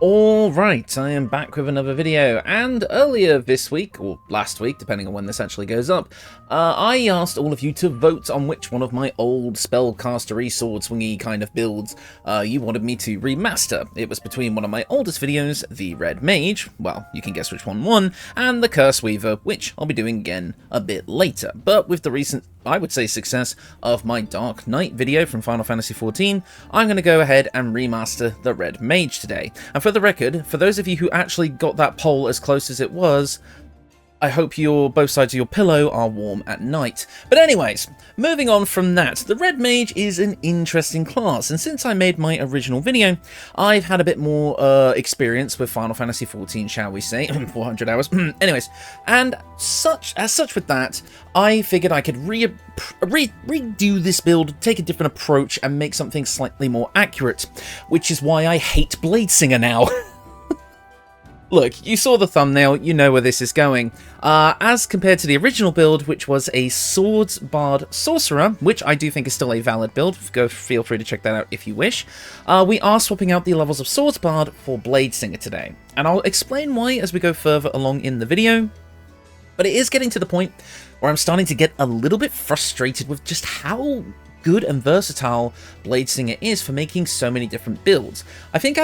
Alright, I am back with another video, and earlier this week, or last week, depending on when this actually goes up, I asked all of you to vote on which one of my old spellcastery sword swingy kind of builds you wanted me to remaster. It was between one of my oldest videos, the Red Mage, well, you can guess which one won, and the Curse Weaver, which I'll be doing again a bit later. But with the recent, I would say, success of my Dark Knight video from Final Fantasy XIV, I'm going to go ahead and remaster the Red Mage today. And for the record, for those of you who actually got that poll as close as it was, I hope both sides of your pillow are warm at night. But anyways, moving on from that, the Red Mage is an interesting class, and since I made my original video, I've had a bit more experience with Final Fantasy XIV, shall we say, 400 hours. Anyways, and as such with that, I figured I could redo this build, take a different approach, and make something slightly more accurate, which is why I hate Bladesinger now. Look, you saw the thumbnail, you know where this is going. As compared to the original build, which was a Swords Bard Sorcerer, which I do think is still a valid build, feel free to check that out if you wish, we are swapping out the levels of Swords Bard for Bladesinger today. And I'll explain why as we go further along in the video, but it is getting to the point where I'm starting to get a little bit frustrated with just how good and versatile Bladesinger is for making so many different builds. I think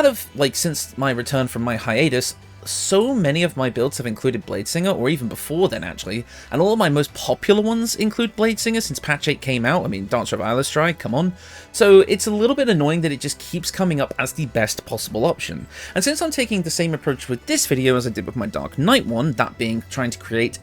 since my return from my hiatus, so many of my builds have included Bladesinger, or even before then actually, and all of my most popular ones include Bladesinger since patch 8 came out. I mean, Dancer of Alistrai, come on. So it's a little bit annoying that it just keeps coming up as the best possible option. And since I'm taking the same approach with this video as I did with my Dark Knight one, that being trying to create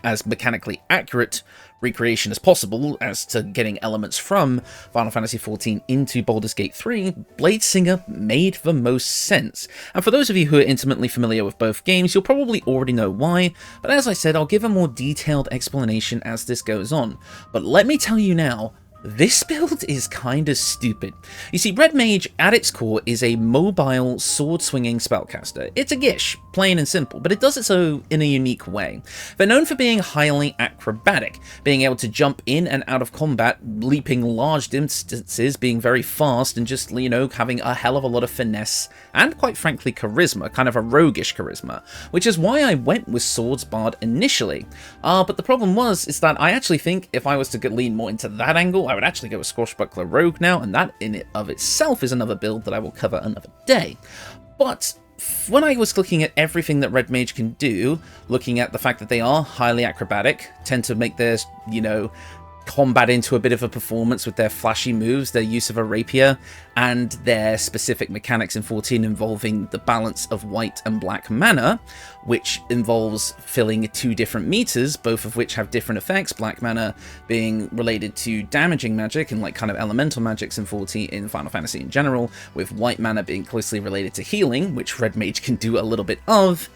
as mechanically accurate recreation as possible as to getting elements from Final Fantasy XIV into Baldur's Gate 3, Bladesinger made the most sense. And for those of you who are intimately familiar with both games, you'll probably already know why, but as I said, I'll give a more detailed explanation as this goes on. But let me tell you now, this build is kinda stupid. You see, Red Mage, at its core, is a mobile, sword-swinging spellcaster. It's a Gish, plain and simple, but it does it so in a unique way. They're known for being highly acrobatic, being able to jump in and out of combat, leaping large distances, being very fast, and just, you know, having a hell of a lot of finesse, and quite frankly, charisma, kind of a roguish charisma, which is why I went with Swords Bard initially. But the problem is that I actually think if I was to lean more into that angle, I would actually go with Swashbuckler Rogue now, and that in it of itself is another build that I will cover another day. But when I was looking at everything that Red Mage can do, looking at the fact that they are highly acrobatic, tend to make their, you know, combat into a bit of a performance with their flashy moves, their use of a rapier, and their specific mechanics in 14 involving the balance of white and black mana, which involves filling 2 different meters, both of which have different effects, black mana being related to damaging magic and like kind of elemental magics in 14 in Final Fantasy in general, with white mana being closely related to healing, which Red Mage can do a little bit of.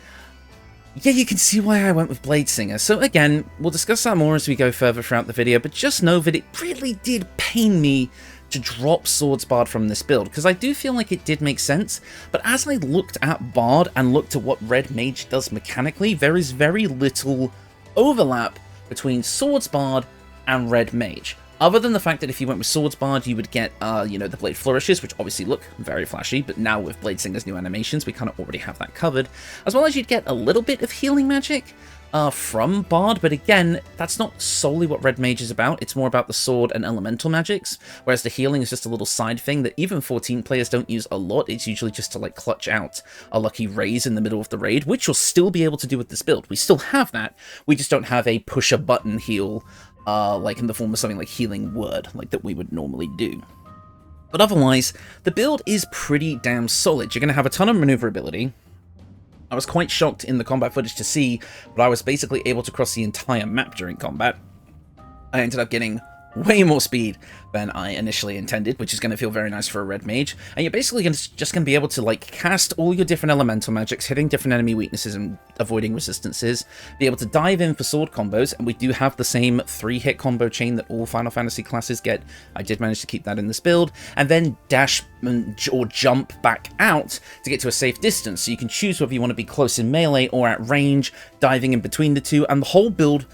Yeah, you can see why I went with Bladesinger. So again, we'll discuss that more as we go further throughout the video, but just know that it really did pain me to drop Swords Bard from this build, because I do feel like it did make sense, but as I looked at Bard and looked at what Red Mage does mechanically, there is very little overlap between Swords Bard and Red Mage. Other than the fact that if you went with Swords Bard, you would get, you know, the Blade Flourishes, which obviously look very flashy, but now with Bladesinger's new animations, we kind of already have that covered. As well as you'd get a little bit of healing magic from Bard, but again, that's not solely what Red Mage is about. It's more about the sword and elemental magics, whereas the healing is just a little side thing that even 14 players don't use a lot. It's usually just to, like, clutch out a lucky raise in the middle of the raid, which you'll still be able to do with this build. We still have that. We just don't have a push-a-button heal like in the form of something like Healing Word, like that we would normally do. But otherwise, the build is pretty damn solid. You're going to have a ton of maneuverability. I was quite shocked in the combat footage to see, but I was basically able to cross the entire map during combat. I ended up getting way more speed than I initially intended, which is going to feel very nice for a Red Mage, and you're basically just going to be able to like cast all your different elemental magics, hitting different enemy weaknesses and avoiding resistances, be able to dive in for sword combos, and we do have the same 3-hit combo chain that all Final Fantasy classes get. I did manage to keep that in this build, and then dash or jump back out to get to a safe distance, so you can choose whether you want to be close in melee or at range, diving in between the two, and the whole build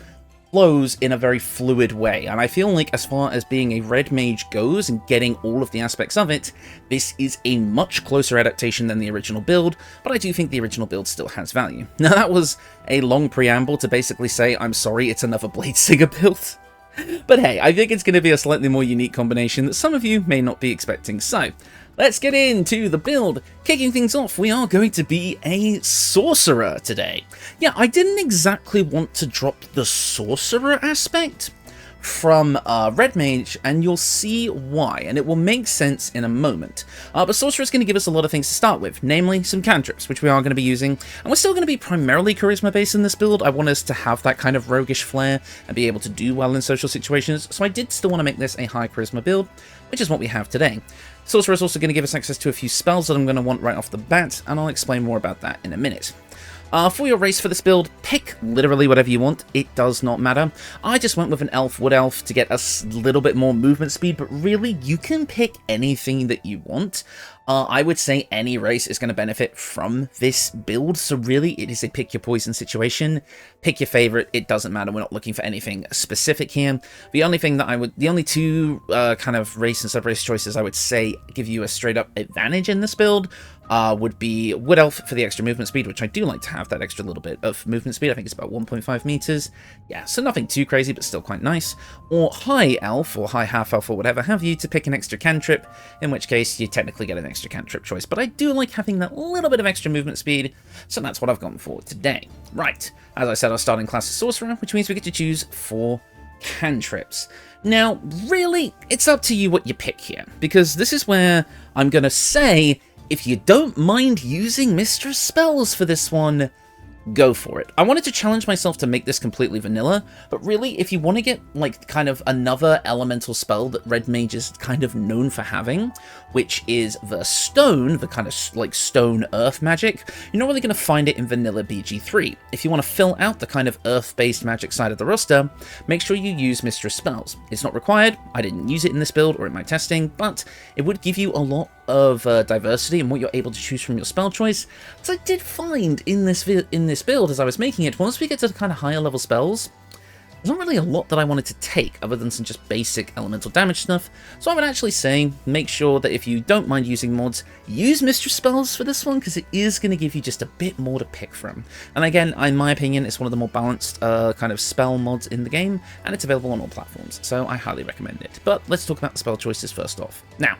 flows in a very fluid way, and I feel like as far as being a red mage goes and getting all of the aspects of it, this is a much closer adaptation than the original build, but I do think the original build still has value. Now that was a long preamble to basically say, I'm sorry, it's another Bladesinger build. But hey, I think it's going to be a slightly more unique combination that some of you may not be expecting, so let's get into the build. Kicking things off, we are going to be a Sorcerer today. Yeah, I didn't exactly want to drop the Sorcerer aspect from Red Mage, and you'll see why, and it will make sense in a moment. But Sorcerer is going to give us a lot of things to start with, namely some cantrips, which we are going to be using, and we're still going to be primarily charisma based in this build. I want us to have that kind of roguish flair and be able to do well in social situations, so I did still want to make this a high charisma build, which is what we have today. Sorcerer is also going to give us access to a few spells that I'm going to want right off the bat, and I'll explain more about that in a minute. For your race for this build, pick literally whatever you want, it does not matter. I just went with an elf, wood elf, to get a little bit more movement speed, but really, you can pick anything that you want. I would say any race is going to benefit from this build, so really it is a pick your poison situation. Pick your favorite, it doesn't matter, we're not looking for anything specific here. The only thing that the only two kind of race and sub-race choices I would say give you a straight up advantage in this build would be Wood Elf for the extra movement speed, which I do like to have that extra little bit of movement speed. I think it's about 1.5 meters. Yeah, so nothing too crazy, but still quite nice. Or High Elf, or High Half Elf, or whatever have you, to pick an extra cantrip, in which case you technically get an extra cantrip choice. But I do like having that little bit of extra movement speed, so that's what I've gone for today. Right, as I said, our starting class is Sorcerer, which means we get to choose 4 cantrips. Now, really, it's up to you what you pick here, because this is where I'm going to say, if you don't mind using Mistress spells for this one, go for it. I wanted to challenge myself to make this completely vanilla, but really, if you want to get, like, kind of another elemental spell that Red Mage is kind of known for having, which is the stone, the kind of, like, stone earth magic, you're not really going to find it in vanilla BG3. If you want to fill out the kind of earth-based magic side of the roster, make sure you use Mistress spells. It's not required, I didn't use it in this build or in my testing, but it would give you a lot of diversity in what you're able to choose from your spell choice. So I did find in this build as I was making it, once we get to the kind of higher level spells, there's not really a lot that I wanted to take other than some just basic elemental damage stuff, so I would actually say make sure that if you don't mind using mods, use Mistress spells for this one, because it is going to give you just a bit more to pick from. And again, in my opinion, it's one of the more balanced kind of spell mods in the game, and it's available on all platforms, so I highly recommend it. But let's talk about the spell choices first off. Now,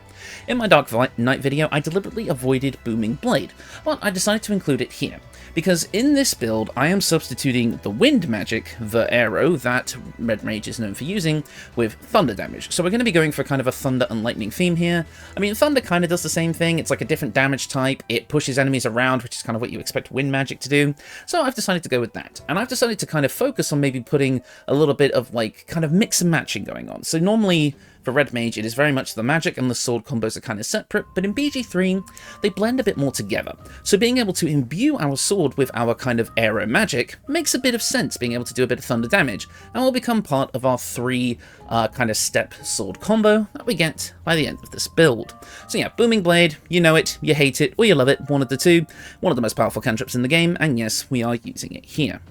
in my Dark Knight video, I deliberately avoided Booming Blade, but I decided to include it here, because in this build, I am substituting the wind magic, the arrow, that Red Mage is known for using, with thunder damage. So we're going to be going for kind of a thunder and lightning theme here. I mean, thunder kind of does the same thing. It's like a different damage type. It pushes enemies around, which is kind of what you expect wind magic to do. So I've decided to go with that. And I've decided to kind of focus on maybe putting a little bit of, like, kind of mix and matching going on. So normally, for Red Mage, it is very much the magic and the sword combos are kind of separate, but in BG3, they blend a bit more together. So being able to imbue our sword with our kind of arrow magic makes a bit of sense, being able to do a bit of thunder damage, and will become part of our 3 kind of step sword combo that we get by the end of this build. So yeah, Booming Blade, you know it, you hate it, or you love it, one of the two, one of the most powerful cantrips in the game, and yes, we are using it here.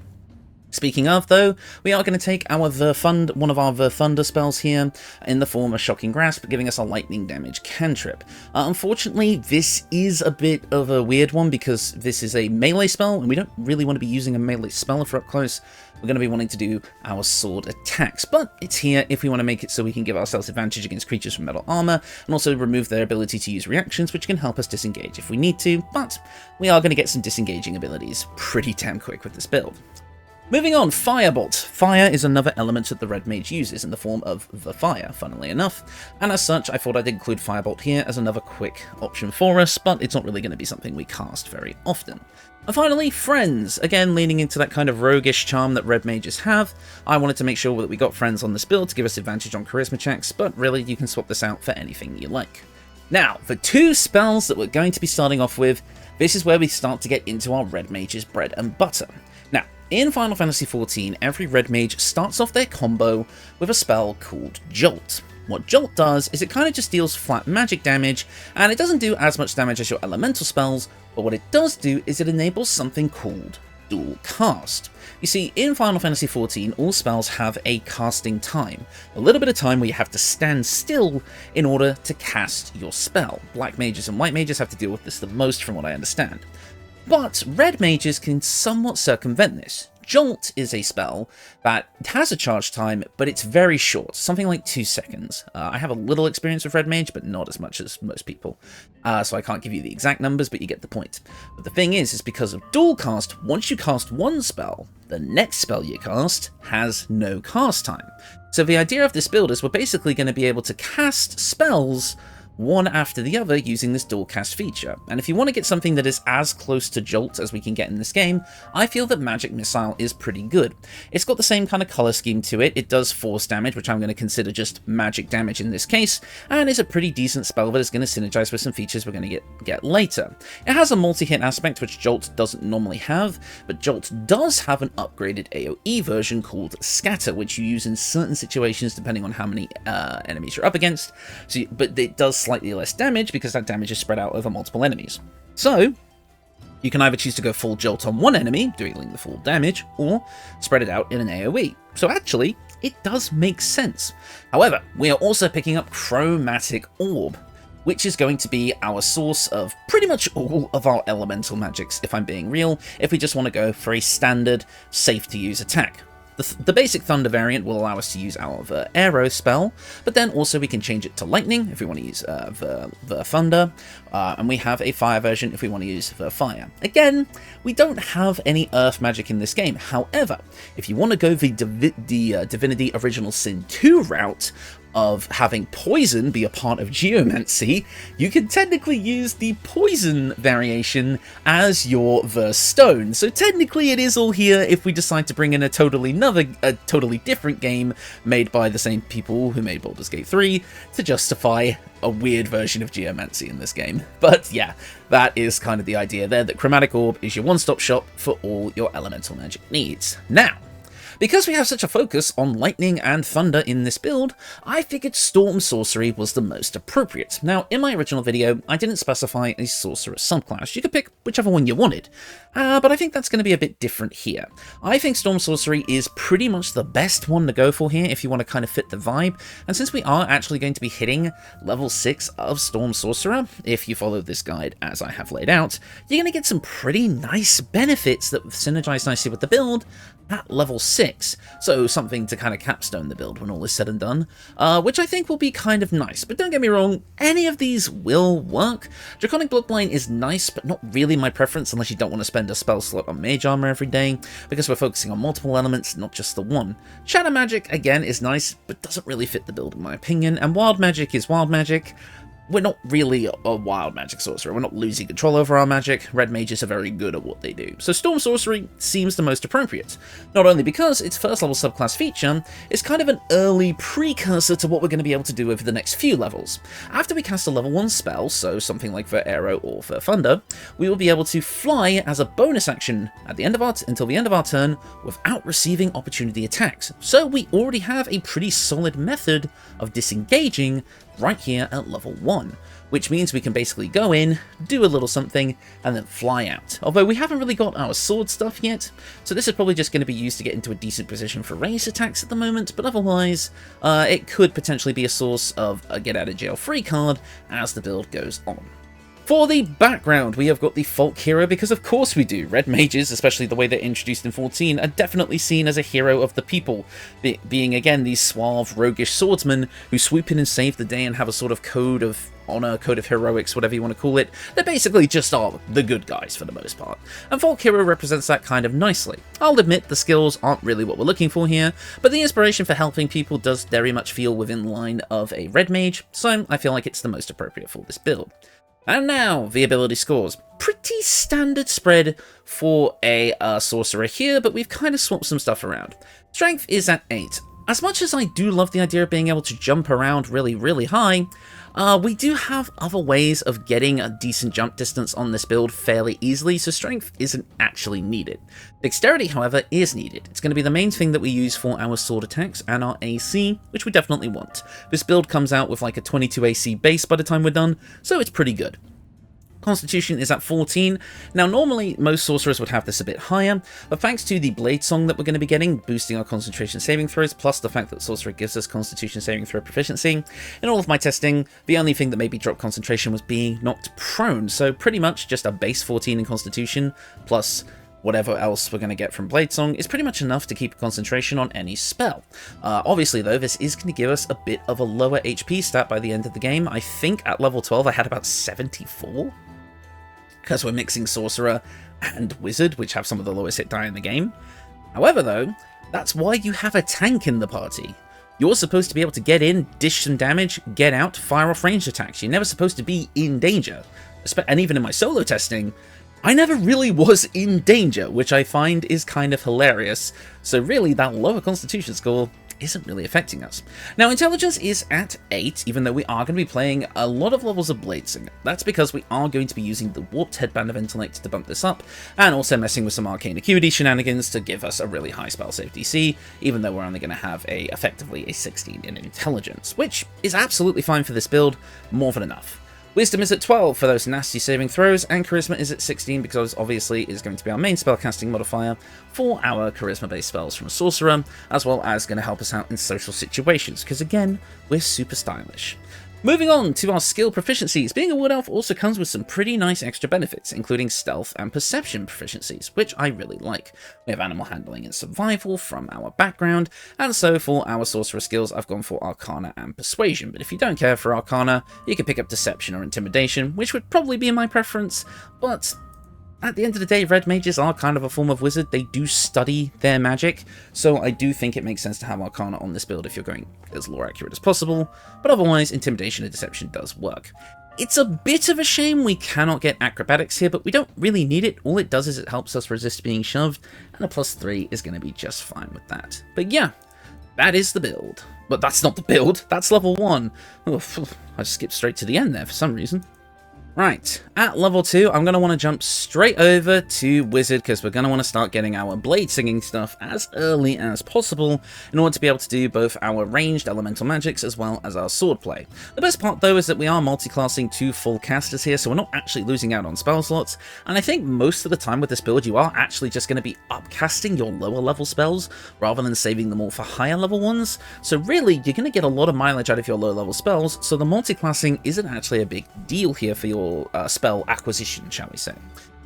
Speaking of, though, we are going to take one of our Thunder spells here in the form of Shocking Grasp, giving us a lightning damage cantrip. Unfortunately, this is a bit of a weird one because this is a melee spell, and we don't really want to be using a melee spell if we're up close. We're going to be wanting to do our sword attacks, but it's here if we want to make it so we can give ourselves advantage against creatures from metal armor, and also remove their ability to use reactions, which can help us disengage if we need to, but we are going to get some disengaging abilities pretty damn quick with this build. Moving on, Firebolt. Fire is another element that the Red Mage uses in the form of the fire, funnily enough, and as such I thought I'd include Firebolt here as another quick option for us, but it's not really going to be something we cast very often. And finally, Friends. Again, leaning into that kind of roguish charm that Red Mages have, I wanted to make sure that we got Friends on this build to give us advantage on charisma checks, but really you can swap this out for anything you like. Now, for 2 spells that we're going to be starting off with, this is where we start to get into our Red Mage's bread and butter. Now, in Final Fantasy XIV, every Red Mage starts off their combo with a spell called Jolt. What Jolt does is it kind of just deals flat magic damage, and it doesn't do as much damage as your elemental spells, but what it does do is it enables something called dual cast. You see, in Final Fantasy XIV, all spells have a casting time, a little bit of time where you have to stand still in order to cast your spell. Black mages and white mages have to deal with this the most from what I understand. But red mages can somewhat circumvent this. Jolt is a spell that has a charge time, but it's very short, something like 2 seconds. I have a little experience with Red Mage, but not as much as most people. So I can't give you the exact numbers, but you get the point. But the thing is because of dual cast, once you cast one spell, the next spell you cast has no cast time. So the idea of this build is we're basically going to be able to cast spells one after the other using this dual cast feature. And if you want to get something that is as close to Jolt as we can get in this game, I feel that Magic Missile is pretty good. It's got the same kind of color scheme to it. It does force damage, which I'm going to consider just magic damage in this case, and is a pretty decent spell that is going to synergize with some features we're going to get later. It has a multi-hit aspect, which Jolt doesn't normally have, but Jolt does have an upgraded AoE version called Scatter, which you use in certain situations depending on how many enemies you're up against. But it does slightly less damage because that damage is spread out over multiple enemies. So you can either choose to go full Jolt on one enemy, dealing the full damage, or spread it out in an AoE. So actually, it does make sense. However, we are also picking up Chromatic Orb, which is going to be our source of pretty much all of our elemental magics, if I'm being real, if we just want to go for a standard, safe-to-use attack. The basic Thunder variant will allow us to use our Arrow spell, but then also we can change it to Lightning if we want to use the Thunder, and we have a Fire version if we want to use the Fire. Again, we don't have any Earth magic in this game. However, if you want to go the Divinity Original Sin 2 route, of having poison be a part of geomancy, you can technically use the poison variation as your verse stone. So technically it is all here if we decide to bring in a totally different game made by the same people who made Baldur's Gate 3 to justify a weird version of geomancy in this game. But yeah, that is kind of the idea there, that Chromatic Orb is your one-stop shop for all your elemental magic needs. Now, because we have such a focus on lightning and thunder in this build, I figured Storm Sorcery was the most appropriate. Now, in my original video, I didn't specify a Sorcerer subclass. You could pick whichever one you wanted, but I think that's going to be a bit different here. I think Storm Sorcery is pretty much the best one to go for here if you want to kind of fit the vibe, and since we are actually going to be hitting level 6 of Storm Sorcerer, if you follow this guide as I have laid out, you're going to get some pretty nice benefits that synergize nicely with the build at level 6, so something to kind of capstone the build when all is said and done, which I think will be kind of nice. But don't get me wrong, any of these will work. Draconic Bloodline is nice, but not really my preference unless you don't want to spend a spell slot on Mage Armour every day, because we're focusing on multiple elements, not just the one. Shadow Magic, again, is nice, but doesn't really fit the build in my opinion, and Wild Magic is Wild Magic. We're not really a wild magic sorcerer. We're not losing control over our magic. Red mages are very good at what they do. So Storm Sorcery seems the most appropriate. Not only because its first level subclass feature is kind of an early precursor to what we're going to be able to do over the next few levels. After we cast a level 1 spell, so something like for Arrow or for Thunder, we will be able to fly as a bonus action at the end of until the end of our turn without receiving opportunity attacks. So we already have a pretty solid method of disengaging right here at level 1, which means we can basically go in, do a little something, and then fly out. Although we haven't really got our sword stuff yet, so this is probably just going to be used to get into a decent position for race attacks at the moment, but otherwise, it could potentially be a source of a get-out-of-jail-free card as the build goes on. For the background, we have got the folk hero, because of course we do. Red mages, especially the way they're introduced in 14, are definitely seen as a hero of the people, being again these suave, roguish swordsmen who swoop in and save the day and have a sort of code of honor, code of heroics, whatever you want to call it. They basically just are the good guys for the most part, and folk hero represents that kind of nicely. I'll admit the skills aren't really what we're looking for here, but the inspiration for helping people does very much feel within line of a red mage, so I feel like it's the most appropriate for this build. And now, the ability scores. Pretty standard spread for a sorcerer here, but we've kind of swapped some stuff around. Strength is at 8. As much as I do love the idea of being able to jump around really, really high, we do have other ways of getting a decent jump distance on this build fairly easily, so strength isn't actually needed. Dexterity, however, is needed. It's going to be the main thing that we use for our sword attacks and our AC, which we definitely want. This build comes out with like a 22 AC base by the time we're done, so it's pretty good. Constitution is at 14. Now, normally, most sorcerers would have this a bit higher, but thanks to the Bladesinger that we're going to be getting, boosting our concentration saving throws, plus the fact that Sorcerer gives us Constitution saving throw proficiency, in all of my testing, the only thing that made me drop concentration was being knocked prone, so pretty much just a base 14 in Constitution, plus whatever else we're going to get from Bladesong is pretty much enough to keep concentration on any spell. Obviously, though, this is going to give us a bit of a lower HP stat by the end of the game. I think at level 12 I had about 74, because we're mixing Sorcerer and Wizard, which have some of the lowest hit die in the game. However, though, that's why you have a tank in the party. You're supposed to be able to get in, dish some damage, get out, fire off ranged attacks. You're never supposed to be in danger. And even in my solo testing, I never really was in danger, which I find is kind of hilarious. So really, that lower constitution score isn't really affecting us. Now, intelligence is at 8, even though we are going to be playing a lot of levels of Bladesinger. That's because we are going to be using the Warped Headband of Intellect to bump this up, and also messing with some Arcane Acuity shenanigans to give us a really high spell save DC, even though we're only going to have effectively a 16 in intelligence, which is absolutely fine for this build, more than enough. Wisdom is at 12 for those nasty saving throws, and Charisma is at 16 because obviously is going to be our main spellcasting modifier for our Charisma-based spells from Sorcerer, as well as going to help us out in social situations, because again, we're super stylish. Moving on to our skill proficiencies, being a Wood Elf also comes with some pretty nice extra benefits, including stealth and perception proficiencies, which I really like. We have animal handling and survival from our background, and so for our sorcerer skills I've gone for Arcana and Persuasion, but if you don't care for Arcana, you can pick up Deception or Intimidation, which would probably be my preference, but at the end of the day, Red Mages are kind of a form of wizard. They do study their magic, so I do think it makes sense to have Arcana on this build if you're going as lore accurate as possible, but otherwise, Intimidation and Deception does work. It's a bit of a shame we cannot get Acrobatics here, but we don't really need it. All it does is it helps us resist being shoved, and a +3 is going to be just fine with that. But yeah, that is the build. But that's not the build, that's level 1. Oof, I skipped straight to the end there for some reason. Right, at level 2, I'm going to want to jump straight over to Wizard, because we're going to want to start getting our blade singing stuff as early as possible in order to be able to do both our ranged elemental magics as well as our sword play. The best part though is that we are multi-classing 2 full casters here, so we're not actually losing out on spell slots, and I think most of the time with this build you are actually just going to be upcasting your lower level spells rather than saving them all for higher level ones, so really you're going to get a lot of mileage out of your low level spells, so the multi-classing isn't actually a big deal here for your spell acquisition, shall we say.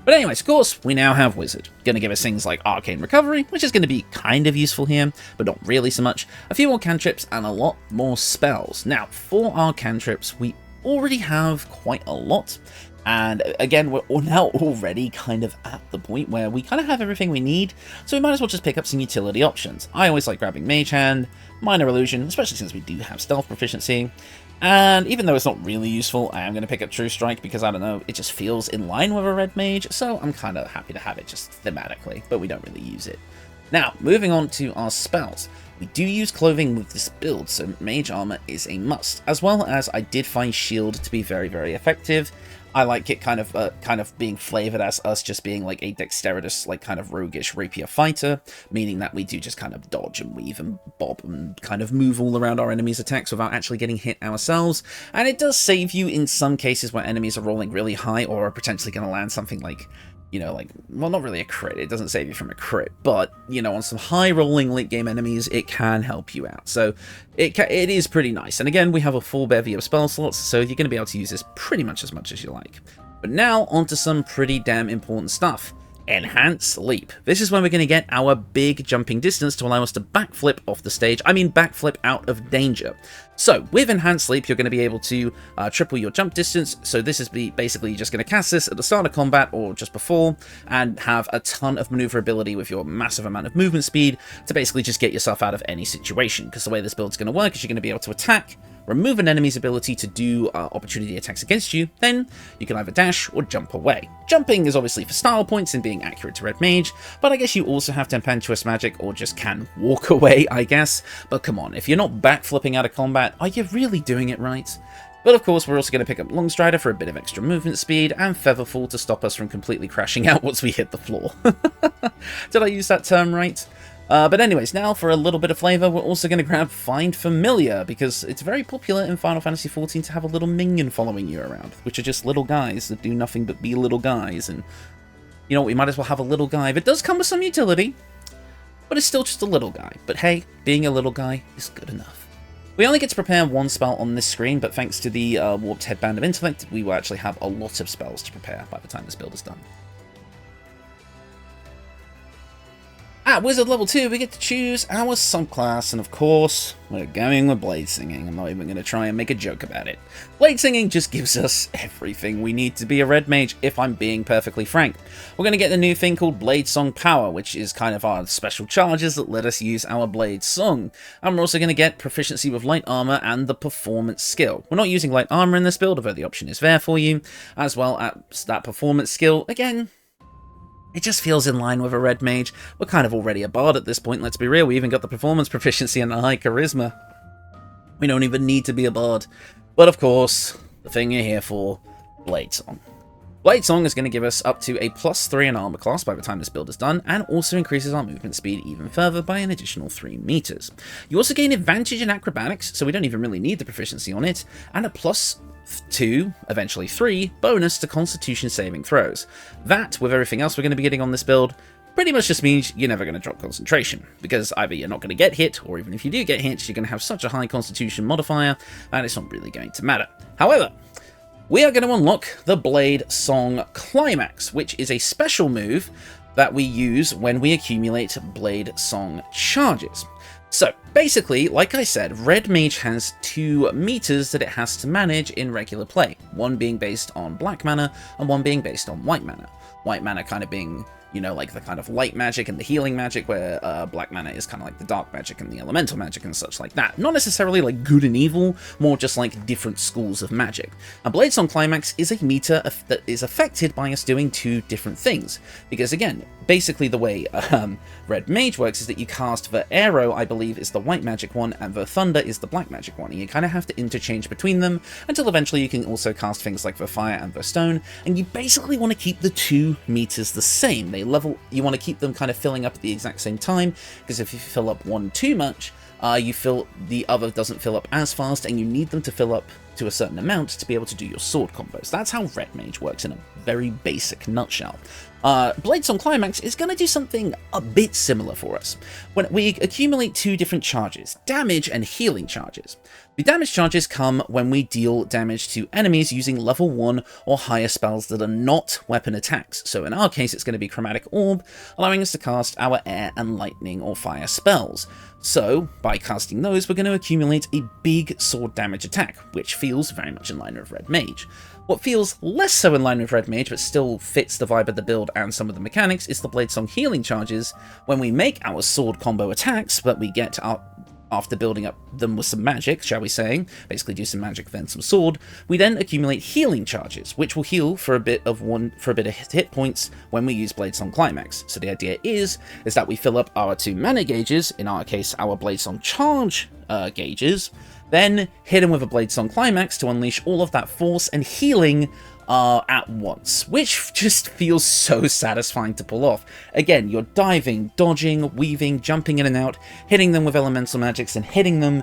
But anyways, of course, we now have Wizard. Going to give us things like Arcane Recovery, which is going to be kind of useful here, but not really so much. A few more cantrips and a lot more spells. Now, for our cantrips, we already have quite a lot. And again, we're now already kind of at the point where we kind of have everything we need, so we might as well just pick up some utility options. I always like grabbing Mage Hand, Minor Illusion, especially since we do have stealth proficiency. And even though it's not really useful, I am going to pick up True Strike because, I don't know, it just feels in line with a Red Mage, so I'm kind of happy to have it just thematically, but we don't really use it. Now, moving on to our spells. We do use clothing with this build, so Mage Armour is a must, as well as I did find Shield to be very, very effective. I like it kind of being flavored as us just being like a dexterous, like kind of roguish rapier fighter, meaning that we do just kind of dodge and weave and bob and kind of move all around our enemies' attacks without actually getting hit ourselves. And it does save you in some cases where enemies are rolling really high or are potentially going to land something like, you know, like, well, not really a crit, it doesn't save you from a crit, but, you know, on some high-rolling late-game enemies, it can help you out, so it is pretty nice. And again, we have a full bevy of spell slots, so you're going to be able to use this pretty much as you like. But now, onto some pretty damn important stuff. Enhanced Leap. This is when we're going to get our big jumping distance to allow us to backflip off the stage. I mean backflip out of danger. So with Enhanced Leap, you're going to be able to triple your jump distance. So this is basically just going to cast this at the start of combat or just before and have a ton of maneuverability with your massive amount of movement speed to basically just get yourself out of any situation. Because the way this build's going to work is you're going to be able to attack, remove an enemy's ability to do opportunity attacks against you, then you can either dash or jump away. Jumping is obviously for style points and being accurate to Red Mage, but I guess you also have Tempestuous Magic or just can walk away, I guess. But come on, if you're not backflipping out of combat, are you really doing it right? But of course, we're also going to pick up Longstrider for a bit of extra movement speed, and Featherfall to stop us from completely crashing out once we hit the floor. Did I use that term right? But anyways, now for a little bit of flavour, we're also going to grab Find Familiar, because it's very popular in Final Fantasy XIV to have a little minion following you around, which are just little guys that do nothing but be little guys, and you know what, we might as well have a little guy. It does come with some utility, but it's still just a little guy. But hey, being a little guy is good enough. We only get to prepare one spell on this screen, but thanks to the Warped Headband of Intellect, we will actually have a lot of spells to prepare by the time this build is done. At Wizard level 2, we get to choose our subclass, and of course, we're going with Bladesinging. I'm not even going to try and make a joke about it. Bladesinging just gives us everything we need to be a Red Mage, if I'm being perfectly frank. We're going to get the new thing called Blade Song Power, which is kind of our special charges that let us use our Blade Song. And we're also going to get proficiency with Light Armour and the Performance skill. We're not using Light Armour in this build, although the option is there for you, as well as that Performance skill. Again, it just feels in line with a Red Mage. We're kind of already a bard at this point, let's be real. We even got the performance proficiency and a high charisma. We don't even need to be a bard. But of course, the thing you're here for, Blade Song. Blade Song is going to give us up to a +3 in armor class by the time this build is done, and also increases our movement speed even further by an additional 3 meters. You also gain advantage in acrobatics, so we don't even really need the proficiency on it, and a +2, eventually 3, bonus to Constitution saving throws. That, with everything else we're going to be getting on this build, pretty much just means you're never going to drop concentration, because either you're not going to get hit, or even if you do get hit, you're going to have such a high Constitution modifier, and it's not really going to matter. However, we are going to unlock the Blade Song Climax, which is a special move that we use when we accumulate Blade Song charges. So, basically, like I said, Red Mage has 2 meters that it has to manage in regular play, one being based on black mana, and one being based on white mana. White mana kind of being, you know, like the kind of light magic and the healing magic, where black mana is kind of like the dark magic and the elemental magic and such like that. Not necessarily like good and evil, more just like different schools of magic. A Blade Song Climax is a meter that is affected by us doing 2 different things. Because again, basically the way Red Mage works is that you cast the Arrow, I believe, is the white magic one, and the Thunder is the black magic one. And you kind of have to interchange between them until eventually you can also cast things like the Fire and the Stone, and you basically want to keep the 2 meters the same. You want to keep them kind of filling up at the exact same time, because if you fill up one too much, the other doesn't fill up as fast, and you need them to fill up to a certain amount to be able to do your sword combos. That's how Red Mage works in a very basic nutshell. Blade Song Climax is going to do something a bit similar for us. When we accumulate 2 different charges, damage and healing charges. The damage charges come when we deal damage to enemies using level 1 or higher spells that are not weapon attacks. So in our case, it's going to be Chromatic Orb, allowing us to cast our air and lightning or fire spells. So, by casting those, we're going to accumulate a big sword damage attack, which feels very much in line with Red Mage. What feels less so in line with Red Mage, but still fits the vibe of the build and some of the mechanics, is the Blade Song healing charges. When we make our sword combo attacks that we get after building up them with some magic, shall we say, basically do some magic then some sword, we then accumulate healing charges, which will heal for a bit of hit points when we use Blade Song Climax. So the idea is that we fill up our 2 mana gauges, in our case our Blade Song charge gauges, then hit them with a Blade Song Climax to unleash all of that force and healing at once, which just feels so satisfying to pull off. Again, you're diving, dodging, weaving, jumping in and out, hitting them with elemental magics, and hitting them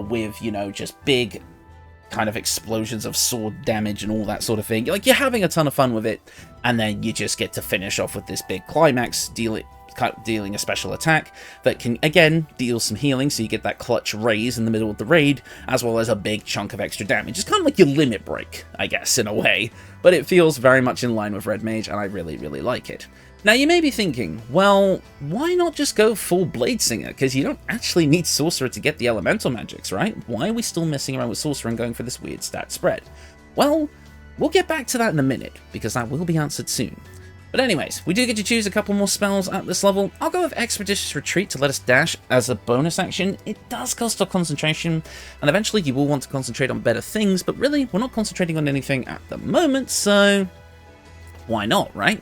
with, you know, just big kind of explosions of sword damage and all that sort of thing. Like, you're having a ton of fun with it, and then you just get to finish off with this big climax, dealing a special attack that can, again, deal some healing, so you get that clutch raise in the middle of the raid, as well as a big chunk of extra damage. It's kind of like your limit break, I guess, in a way, but it feels very much in line with Red Mage, and I really, really like it. Now, you may be thinking, well, why not just go full Bladesinger? Because you don't actually need Sorcerer to get the elemental magics, right? Why are we still messing around with Sorcerer and going for this weird stat spread? Well, we'll get back to that in a minute, because that will be answered soon. But anyways, we do get to choose a couple more spells at this level. I'll go with Expeditious Retreat to let us dash as a bonus action. It does cost our concentration, and eventually you will want to concentrate on better things, but really, we're not concentrating on anything at the moment, so why not, right?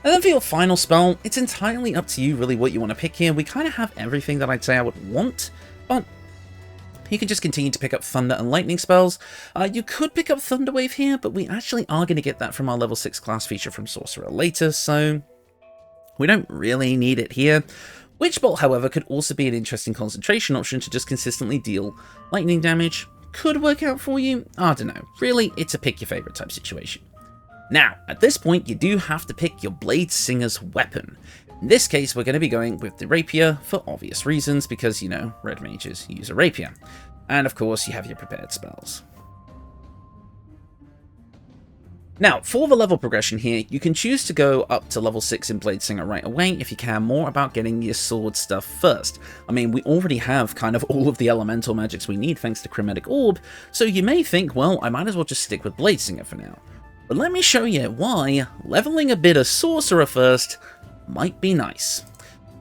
And then for your final spell, it's entirely up to you really what you want to pick here. We kind of have everything that I'd say I would want, but you can just continue to pick up Thunder and Lightning spells. You could pick up Thunderwave here, but we actually are going to get that from our level 6 class feature from Sorcerer later, so we don't really need it here. Witch Bolt, however, could also be an interesting concentration option to just consistently deal lightning damage. Could work out for you, I don't know. Really, it's a pick your favourite type situation. Now, at this point, you do have to pick your Bladesinger's weapon. In this case, we're going to be going with the rapier for obvious reasons, because, you know, red mages use a rapier. And of course, you have your prepared spells. Now, for the level progression here, you can choose to go up to level 6 in Bladesinger right away if you care more about getting your sword stuff first. I mean, we already have kind of all of the elemental magics we need thanks to Chromatic Orb, so you may think, well, I might as well just stick with Bladesinger for now. But let me show you why leveling a bit of Sorcerer first might be nice.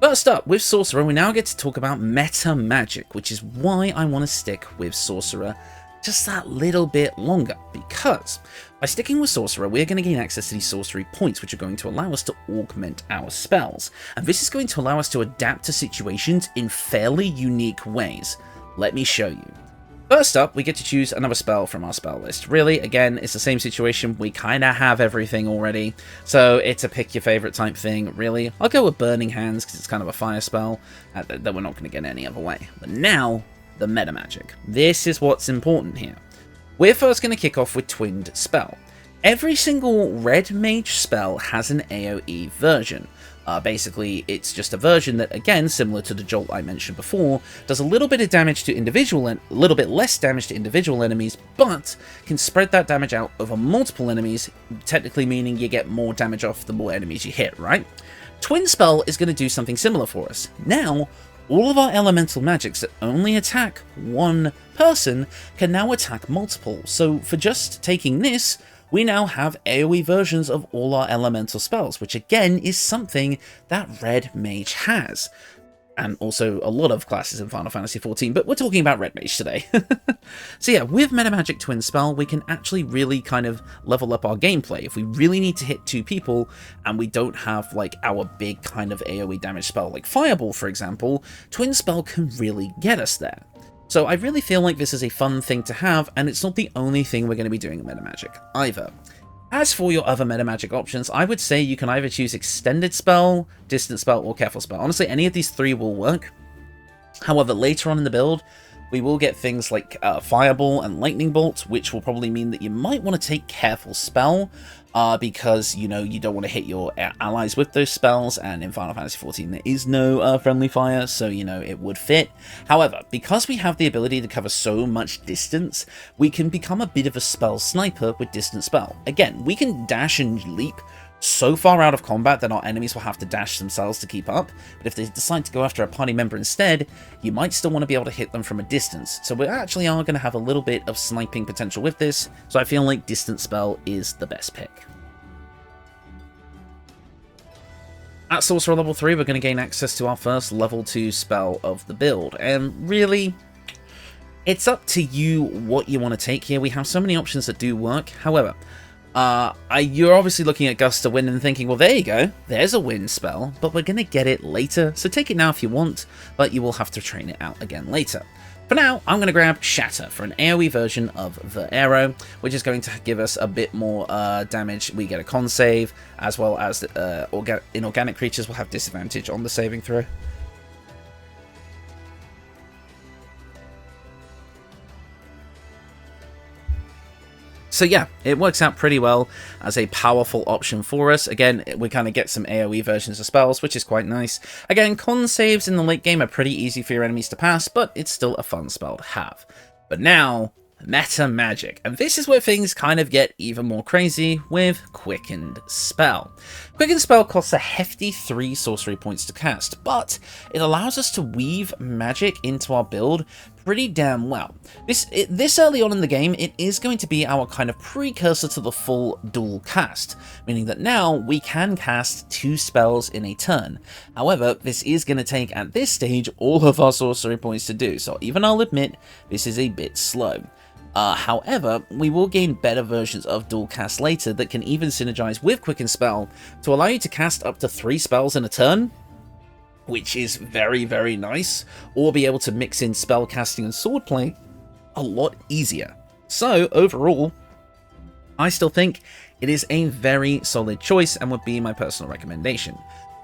First up, with Sorcerer, we now get to talk about meta magic, which is why I want to stick with Sorcerer just that little bit longer, because by sticking with Sorcerer, we're going to gain access to these sorcery points, which are going to allow us to augment our spells. And this is going to allow us to adapt to situations in fairly unique ways. Let me show you. First up, we get to choose another spell from our spell list. Really, again, it's the same situation. We kind of have everything already, so it's a pick your favorite type thing, really. I'll go with Burning Hands, because it's kind of a fire spell that we're not going to get any other way. But now, the meta magic. This is what's important here. We're first going to kick off with Twinned Spell. Every single Red Mage spell has an AoE version. Basically, it's just a version that, again, similar to the Jolt I mentioned before, does a little bit of damage to individual and a little bit less damage to individual enemies, but can spread that damage out over multiple enemies, technically meaning you get more damage off the more enemies you hit, right? Twin Spell is going to do something similar for us. Now, all of our elemental magics that only attack one person can now attack multiple, so for just taking this, we now have AoE versions of all our elemental spells, which again is something that Red Mage has. And also a lot of classes in Final Fantasy XIV, but we're talking about Red Mage today. So yeah, with Meta Magic Twin Spell, we can actually really kind of level up our gameplay. If we really need to hit 2 people, and we don't have like our big kind of AoE damage spell, like Fireball for example, Twin Spell can really get us there. So I really feel like this is a fun thing to have, and it's not the only thing we're going to be doing in Meta Magic either. As for your other meta magic options, I would say you can either choose Extended Spell, Distant Spell, or Careful Spell. Honestly, any of these 3 will work. However, later on in the build, we will get things like Fireball and Lightning Bolt, which will probably mean that you might want to take Careful Spell, because, you know, you don't want to hit your allies with those spells, and in Final Fantasy XIV there is no friendly fire, so, you know, it would fit. However, because we have the ability to cover so much distance, we can become a bit of a spell sniper with Distant Spell. Again, we can dash and leap so far out of combat that our enemies will have to dash themselves to keep up, but if they decide to go after a party member instead, you might still want to be able to hit them from a distance. So we actually are going to have a little bit of sniping potential with this, so I feel like Distant Spell is the best pick. At Sorcerer level 3, we're going to gain access to our first level 2 spell of the build, and really, it's up to you what you want to take here. We have so many options that do work. However, you're obviously looking at Gust of Wind and thinking, well, there you go, there's a wind spell, but we're going to get it later, so take it now if you want, but you will have to train it out again later. For now, I'm going to grab Shatter for an AoE version of the arrow, which is going to give us a bit more damage. We get a con save, as well as inorganic creatures will have disadvantage on the saving throw. So yeah, it works out pretty well as a powerful option for us. Again, we kind of get some AoE versions of spells, which is quite nice. Again, con saves in the late game are pretty easy for your enemies to pass, but it's still a fun spell to have. But now, meta magic, and this is where things kind of get even more crazy with Quickened Spell. Quickened Spell costs a hefty 3 sorcery points to cast, but it allows us to weave magic into our build pretty damn well. This early on in the game, it is going to be our kind of precursor to the full dual cast, meaning that now we can cast 2 spells in a turn. However, this is going to take, at this stage, all of our sorcery points to do, so even I'll admit, this is a bit slow. However, we will gain better versions of dual cast later that can even synergize with Quicken Spell to allow you to cast up to 3 spells in a turn, which is very, very nice, or be able to mix in spell casting and swordplay a lot easier. So, overall, I still think it is a very solid choice and would be my personal recommendation.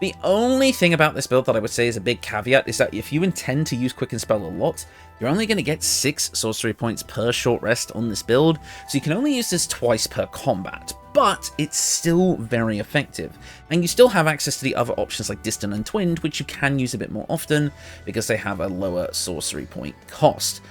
The only thing about this build that I would say is a big caveat is that if you intend to use Quicken Spell a lot, you're only going to get 6 sorcery points per short rest on this build, so you can only use this twice per combat, but it's still very effective. And you still have access to the other options like Distant and Twinned, which you can use a bit more often because they have a lower sorcery point cost.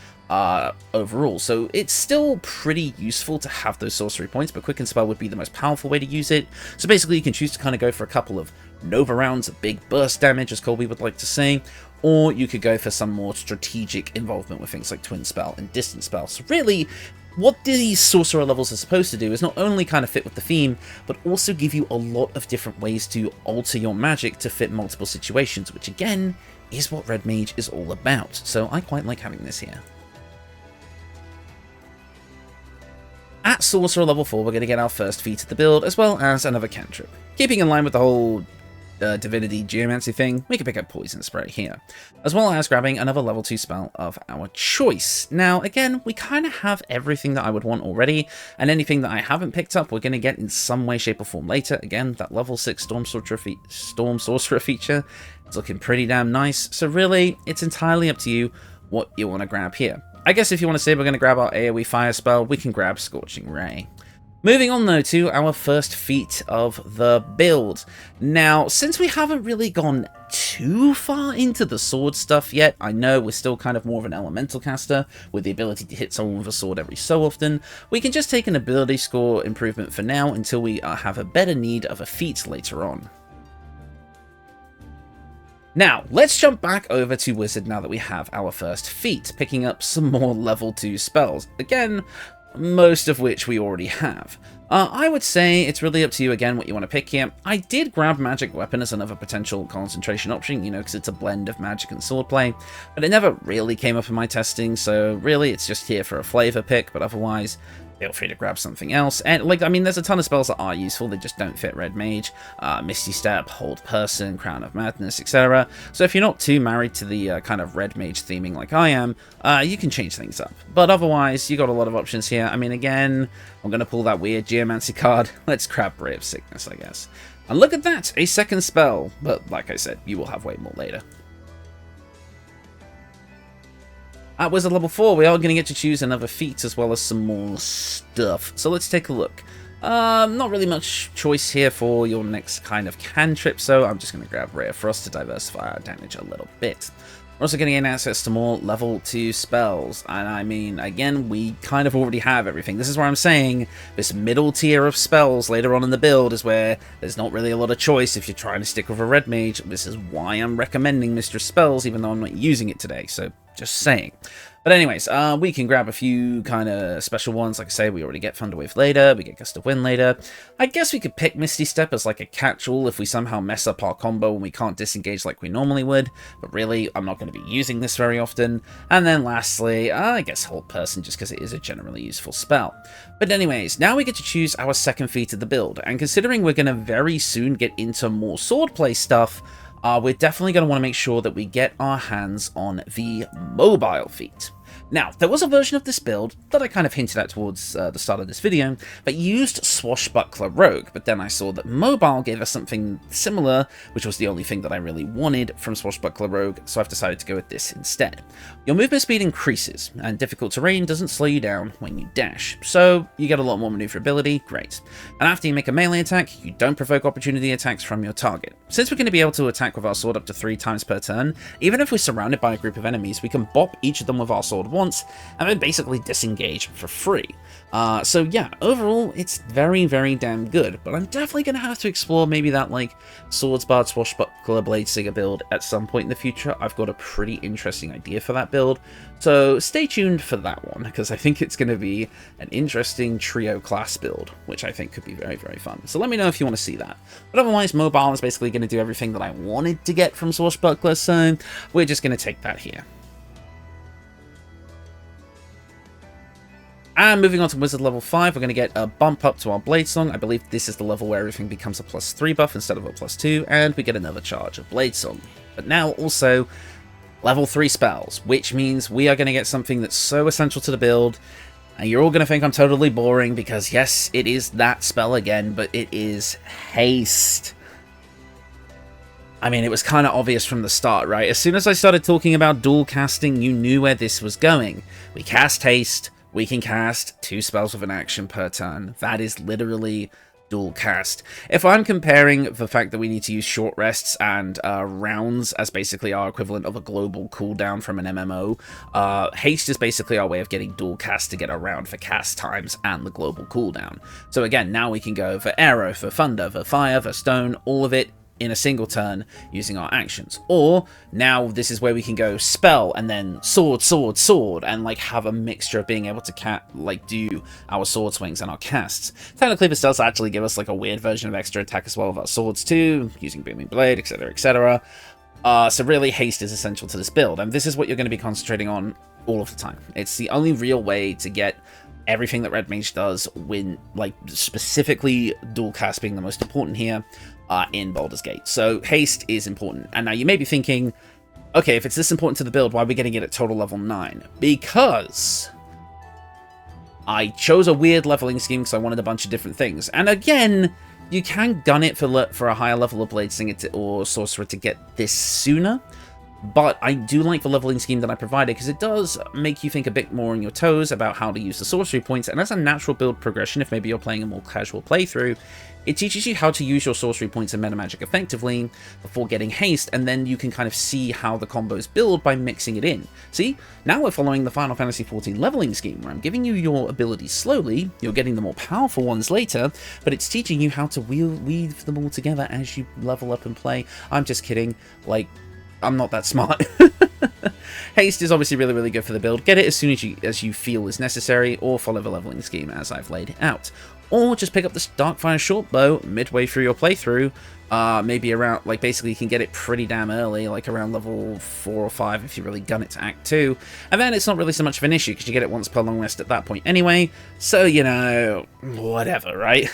Overall, so it's still pretty useful to have those sorcery points, but Quicken Spell would be the most powerful way to use it. So basically you can choose to kind of go for a couple of Nova rounds of big burst damage, as Colby would like to say, or you could go for some more strategic involvement with things like Twin Spell and Distant Spell. So really, what these Sorcerer levels are supposed to do is not only kind of fit with the theme, but also give you a lot of different ways to alter your magic to fit multiple situations, which again, is what Red Mage is all about. So I quite like having this here. At Sorcerer level 4, we're going to get our first feat of the build, as well as another cantrip. Keeping in line with the whole Divinity Geomancy thing, we can pick up Poison Spray here, as well as grabbing another level 2 spell of our choice. Now, again, we kind of have everything that I would want already, and anything that I haven't picked up, we're going to get in some way, shape, or form later. Again, that level 6 Storm Sorcerer feature is looking pretty damn nice, so really, it's entirely up to you what you want to grab here. I guess if you want to say we're going to grab our AoE fire spell, we can grab Scorching Ray. Moving on though to our first feat of the build. Now, since we haven't really gone too far into the sword stuff yet, I know we're still kind of more of an elemental caster with the ability to hit someone with a sword every so often, we can just take an ability score improvement for now until we have a better need of a feat later on. Now, let's jump back over to Wizard now that we have our first feat, picking up some more level 2 spells. Again, most of which we already have. I would say it's really up to you again what you want to pick here. I did grab Magic Weapon as another potential concentration option, you know, because it's a blend of magic and swordplay, but it never really came up in my testing, so really it's just here for a flavor pick, but otherwise, feel free to grab something else. And like, I mean, there's a ton of spells that are useful, they just don't fit Red Mage. Misty Step, Hold Person, Crown of Madness, etc. So if you're not too married to the kind of Red Mage theming like I am, you can change things up. But otherwise, you got a lot of options here. I mean, again, I'm going to pull that weird Geomancy card. Let's grab Ray of Sickness, I guess. And look at that, a second spell. But like I said, you will have way more later. At Wizard level 4, we are going to get to choose another feat as well as some more stuff. So let's take a look. Not really much choice here for your next kind of cantrip, so I'm just going to grab Ray of Frost to diversify our damage a little bit. We're also going to gain access to more level 2 spells, and I mean, again, we kind of already have everything. This is where I'm saying this middle tier of spells later on in the build is where there's not really a lot of choice if you're trying to stick with a Red Mage. This is why I'm recommending Mistress Spells, even though I'm not using it today, so just saying. But anyways, we can grab a few kind of special ones. Like I say, we already get Thunderwave later, we get Gust of Wind later. I guess we could pick Misty Step as like a catch-all if we somehow mess up our combo and we can't disengage like we normally would. But really, I'm not going to be using this very often. And then lastly, I guess Hold Person, just because it is a generally useful spell. But anyways, now we get to choose our second feat of the build. And considering we're going to very soon get into more swordplay stuff, we're definitely going to want to make sure that we get our hands on the mobile feat. Now, there was a version of this build that I kind of hinted at towards the start of this video that used Swashbuckler Rogue, but then I saw that mobile gave us something similar, which was the only thing that I really wanted from Swashbuckler Rogue, so I've decided to go with this instead. Your movement speed increases, and difficult terrain doesn't slow you down when you dash, so you get a lot more maneuverability, great. And after you make a melee attack, you don't provoke opportunity attacks from your target. Since we're going to be able to attack with our sword up to 3 times per turn, even if we're surrounded by a group of enemies, we can bop each of them with our sword once, and then basically disengage for free. So yeah, overall, it's very, very damn good, but I'm definitely going to have to explore maybe that, like, Swordsbard Swashbuckler Bladesinger build at some point in the future. I've got a pretty interesting idea for that build, so stay tuned for that one, because I think it's going to be an interesting trio class build, which I think could be very, very fun. So let me know if you want to see that. But otherwise, mobile is basically going to do everything that I wanted to get from Swashbuckler, so we're just going to take that here. And moving on to Wizard level 5, we're going to get a bump up to our Bladesong. I believe this is the level where everything becomes a +3 buff instead of a +2, and we get another charge of Bladesong. But now also level 3 spells, which means we are going to get something that's so essential to the build, and you're all going to think I'm totally boring, because yes, it is that spell again, but it is Haste. I mean, it was kind of obvious from the start, right? As soon as I started talking about dual casting, you knew where this was going. We cast haste, we can cast 2 spells with an action per turn. That is literally dual cast. If I'm comparing the fact that we need to use short rests and rounds as basically our equivalent of a global cooldown from an MMO, haste is basically our way of getting dual cast to get around for cast times and the global cooldown. So again, now we can go for arrow, for thunder, for fire, for stone, all of it in a single turn using our actions. Or now this is where we can go spell and then sword, sword, sword, and like have a mixture of being able to do our sword swings and our casts. Technically this does actually give us like a weird version of extra attack as well with our swords too, using booming blade, etc, etc. So really haste is essential to this build, and this is what you're going to be concentrating on all of the time. It's the only real way to get everything that Red Mage does, when like specifically dual cast being the most important here in Baldur's Gate. So haste is important. And now you may be thinking, okay, if it's this important to the build, why are we getting it at total level 9? Because I chose a weird leveling scheme because I wanted a bunch of different things. And again, you can gun it for a higher level of Bladesinger or Sorcerer to get this sooner. But I do like the leveling scheme that I provided because it does make you think a bit more on your toes about how to use the sorcery points, and as a natural build progression, if maybe you're playing a more casual playthrough, it teaches you how to use your sorcery points and meta magic effectively before getting haste, and then you can kind of see how the combos build by mixing it in. See, now we're following the Final Fantasy XIV leveling scheme, where I'm giving you your abilities slowly, you're getting the more powerful ones later, but it's teaching you how to weave them all together as you level up and play. I'm just kidding, like, I'm not that smart. Haste is obviously really, really good for the build. Get it as soon as you feel is necessary, or follow the leveling scheme as I've laid out. Or just pick up this Darkfire Shortbow midway through your playthrough. Maybe around, like, basically you can get it pretty damn early, like around level 4 or 5 if you really gun it to Act 2. And then it's not really so much of an issue, because you get it once per long rest at that point anyway. So, you know, whatever, right?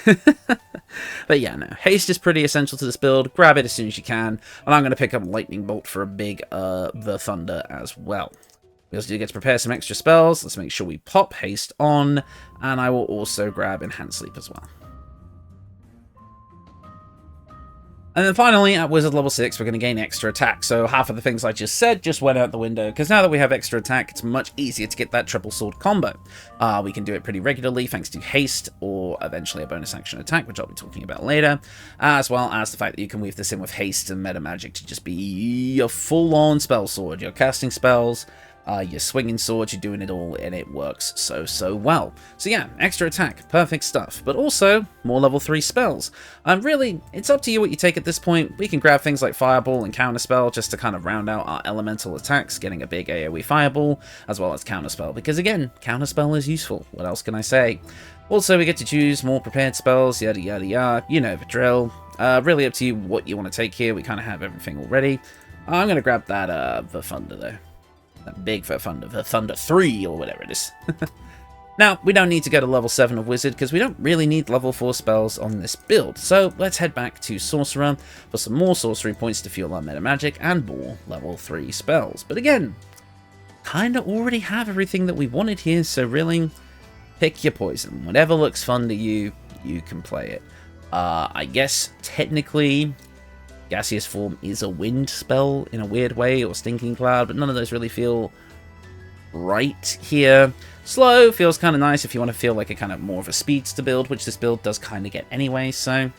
But yeah, no, haste is pretty essential to this build. Grab it as soon as you can. And I'm going to pick up Lightning Bolt for a big the Thunder as well. We also do get to prepare some extra spells. Let's make sure we pop haste on. And I will also grab Enhanced Sleep as well. And then finally, at Wizard level 6, we're going to gain extra attack. So half of the things I just said just went out the window, because now that we have extra attack, it's much easier to get that triple sword combo. We can do it pretty regularly thanks to haste, or eventually a bonus action attack, which I'll be talking about later, as well as the fact that you can weave this in with haste and meta magic to just be a full-on spell sword. You're casting spells, you're swinging swords, you're doing it all, and it works so well. So yeah, extra attack, perfect stuff, but also more level 3 spells. Really, it's up to you what you take at this point. We can grab things like Fireball and Counterspell just to kind of round out our elemental attacks, getting a big AoE Fireball, as well as Counterspell, because again, Counterspell is useful. What else can I say? Also, we get to choose more prepared spells, yada yada yada, you know the drill. Really up to you what you want to take here. We kind of have everything already. I'm going to grab that the Thunder though. Big for Thunder, the Thunder 3 or whatever it is. Now, we don't need to go to level 7 of Wizard because we don't really need level 4 spells on this build. So let's head back to Sorcerer for some more sorcery points to fuel our meta magic and more level 3 spells. But again, kinda already have everything that we wanted here, so really, pick your poison. Whatever looks fun to you, you can play it. I guess technically Gaseous Form is a wind spell in a weird way, or Stinking Cloud, but none of those really feel right here. Slow feels kind of nice if you want to feel like a kind of more of a speedster build, which this build does kind of get anyway, so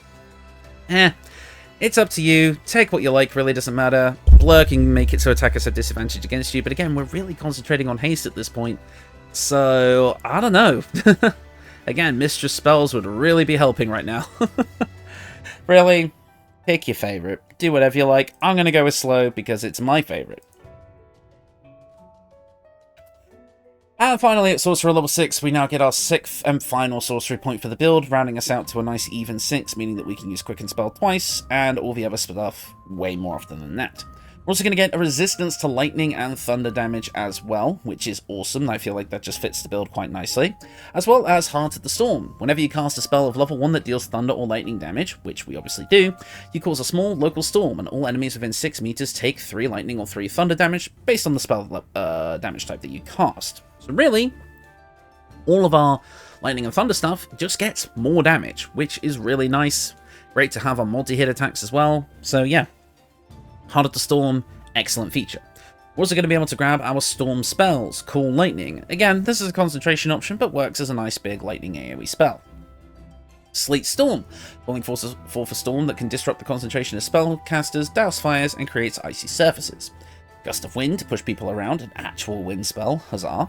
it's up to you. Take what you like, really doesn't matter. Blur can make it so attackers have disadvantage against you, but again, we're really concentrating on haste at this point, so I don't know. Again, Mistress Spells would really be helping right now. Really? Pick your favorite. Do whatever you like. I'm going to go with slow because it's my favorite. And finally, at Sorcerer level 6, we now get our 6th and final sorcery point for the build, rounding us out to a nice even 6, meaning that we can use Quicken Spell twice, and all the other stuff way more often than that. We're also going to get a resistance to lightning and thunder damage as well, which is awesome. I feel like that just fits the build quite nicely. As well as Heart of the Storm. Whenever you cast a spell of level 1 that deals thunder or lightning damage, which we obviously do, you cause a small local storm, and all enemies within 6 meters take 3 lightning or 3 thunder damage based on the spell damage type that you cast. So really, all of our lightning and thunder stuff just gets more damage, which is really nice. Great to have on multi-hit attacks as well. So yeah. Harder to Storm, excellent feature. We're also going to be able to grab our Storm spells, Call Lightning. Again, this is a concentration option, but works as a nice big lightning AoE spell. Sleet Storm, falling 4 for Storm that can disrupt the concentration of spellcasters, douse fires, and creates icy surfaces. Gust of Wind to push people around, an actual wind spell, huzzah.